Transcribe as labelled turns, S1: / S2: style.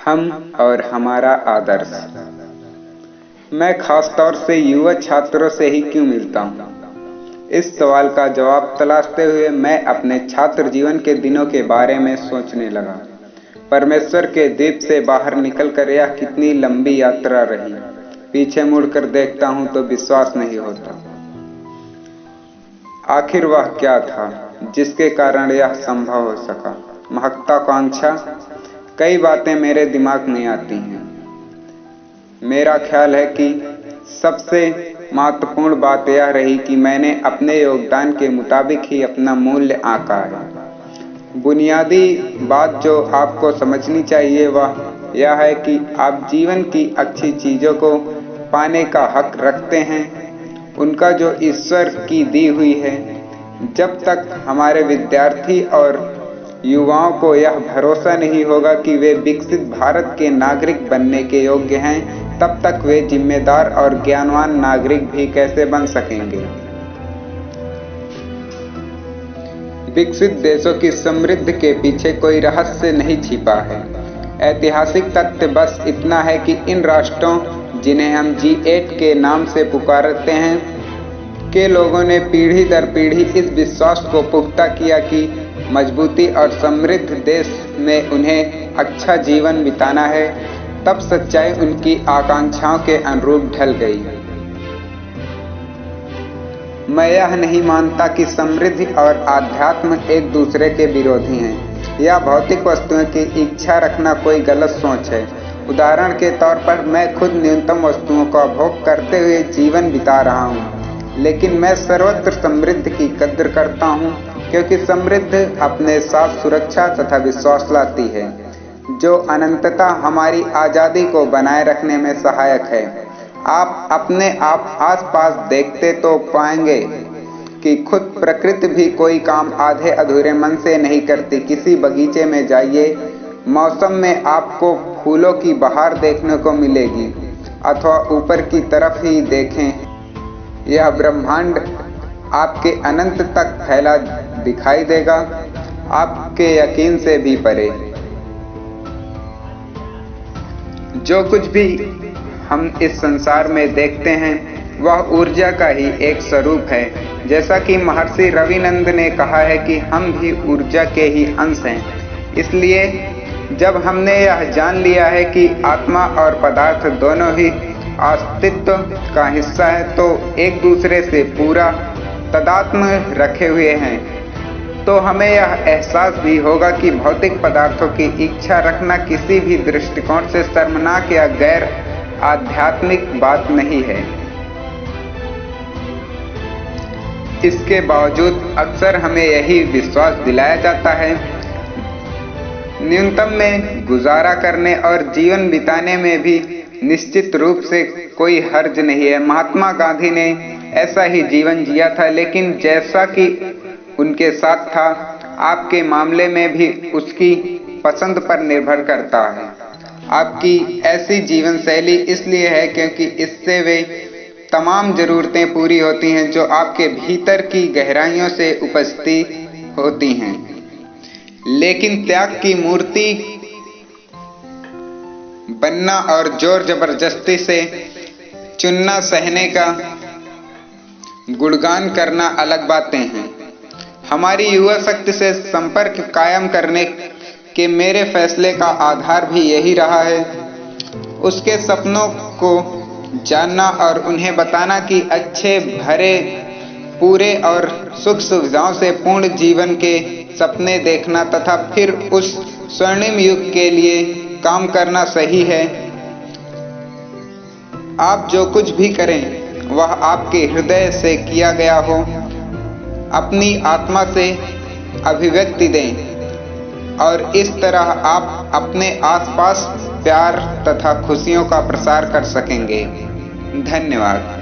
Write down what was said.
S1: हम और हमारा आदर्श। मैं खास तौर से युवा छात्रों से ही क्यों मिलता हूँ? इस सवाल का जवाब तलाशते हुए मैं अपने छात्र जीवन के दिनों के बारे में सोचने लगा। परमेश्वर के द्वीप से बाहर निकलकर यह कितनी लंबी यात्रा रही। पीछे मुड़कर देखता हूँ तो विश्वास नहीं होता। आखिर वह क्या था जिसके कारण यह संभव हो सका? महत्वाकांक्षा? कई बातें मेरे दिमाग में आती हैं। मेरा ख्याल है कि सबसे महत्वपूर्ण बात यह रही कि मैंने अपने योगदान के मुताबिक ही अपना मूल्य आंका है। बुनियादी बात जो आपको समझनी चाहिए वह यह है कि आप जीवन की अच्छी चीज़ों को पाने का हक रखते हैं, उनका जो ईश्वर की दी हुई है। जब तक हमारे विद्यार्थी और युवाओं को यह भरोसा नहीं होगा कि वे विकसित भारत के नागरिक बनने के योग्य हैं, तब तक वे जिम्मेदार और ज्ञानवान नागरिक भी कैसे बन सकेंगे? विकसित देशों की समृद्धि के पीछे कोई रहस्य नहीं छिपा है। ऐतिहासिक तथ्य बस इतना है कि इन राष्ट्रों जिन्हें हम G8 के नाम से पुकारते हैं के लोगों ने पीढ़ी दर पीढ़ी इस विश्वास को पुख्ता किया कि मजबूती और समृद्ध देश में उन्हें अच्छा जीवन बिताना है। तब सच्चाई उनकी आकांक्षाओं के अनुरूप ढल गई। मैं यह नहीं मानता कि समृद्धि और आध्यात्म एक दूसरे के विरोधी हैं या भौतिक वस्तुओं की इच्छा रखना कोई गलत सोच है। उदाहरण के तौर पर मैं खुद न्यूनतम वस्तुओं का भोग करते हुए जीवन बिता रहा हूँ, लेकिन मैं सर्वत्र समृद्धि की कद्र करता हूँ क्योंकि समृद्धि अपने साथ सुरक्षा तथा विश्वास लाती है जो अनंतता हमारी आज़ादी को बनाए रखने में सहायक है। आप अपने आप आसपास देखते तो पाएंगे कि खुद प्रकृति भी कोई काम आधे अधूरे मन से नहीं करती। किसी बगीचे में जाइए, मौसम में आपको फूलों की बहार देखने को मिलेगी, अथवा ऊपर की तरफ ही देखें, यह ब्रह्मांड आपके अनंत तक फैला दिखाई देगा, आपके यकीन से भी परे। जो कुछ भी हम इस संसार में देखते हैं वह ऊर्जा का ही एक स्वरूप है। जैसा कि महर्षि रविनंद ने कहा है कि हम भी ऊर्जा के ही अंश हैं। इसलिए जब हमने यह जान लिया है कि आत्मा और पदार्थ दोनों ही अस्तित्व का हिस्सा है तो एक दूसरे से पूरा तादात्म्य रखे हुए हैं, तो हमें यह एहसास भी होगा कि भौतिक पदार्थों की इच्छा रखना किसी भी दृष्टिकोण से शर्मनाक या गैर आध्यात्मिक बात नहीं है। इसके बावजूद अक्सर हमें यही विश्वास दिलाया जाता है न्यूनतम में गुजारा करने और जीवन बिताने में भी निश्चित रूप से कोई हर्ज नहीं है। महात्मा गांधी ने ऐसा ही जीवन जिया था, लेकिन जैसा कि उनके साथ था, आपके मामले में भी उसकी पसंद पर निर्भर करता है। आपकी ऐसी जीवन शैली इसलिए है क्योंकि इससे वे तमाम ज़रूरतें पूरी होती हैं जो आपके भीतर की गहराइयों से उपस्थित होती हैं। लेकिन त्याग की मूर्ति बनना और जोर जबरदस्ती से चुनना सहने का गुणगान करना अलग बातें हैं। हमारी युवा शक्ति से संपर्क कायम करने के मेरे फैसले का आधार भी यही रहा है। उसके सपनों को जानना और उन्हें बताना कि अच्छे भरे पूरे और सुख सुविधाओं से पूर्ण जीवन के सपने देखना तथा फिर उस स्वर्णिम युग के लिए काम करना सही है। आप जो कुछ भी करें वह आपके हृदय से किया गया हो। अपनी आत्मा से अभिव्यक्ति दें और इस तरह आप अपने आसपास प्यार तथा खुशियों का प्रसार कर सकेंगे। धन्यवाद।